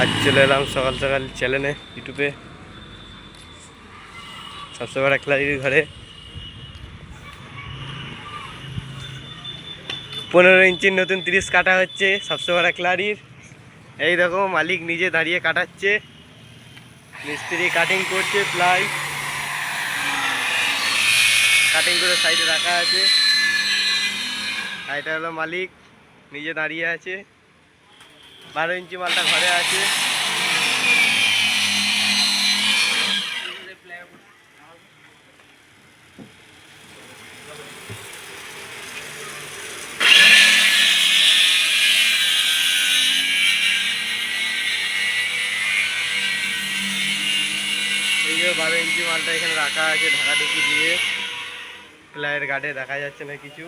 আজ চলে এলাম সকাল সকাল চ্যানেলে ইউটিউবে সবচেয়ে বড় ক্লারির ঘরে 15 ইঞ্চির নতুন 30 কাটা হচ্ছে সবচেয়ে বড় ক্লারির। এই দেখো মালিক নিজে দাঁড়িয়ে কাটাচ্ছে, মিস্ত্রি কাটিং করছে, প্লাই কাটিং করে সাইডে রাখা আছে। এটা হলো মালিক নিজে দাঁড়িয়ে আছে, 12 ইঞ্চি মালটা ঘরে আছে। এই যে 12 ইঞ্চি মালটা এখানে রাখা আছে ঢাকা ঢুকি দিয়ে, প্লাইয়ের গার্ডে দেখা যাচ্ছে না কিছু।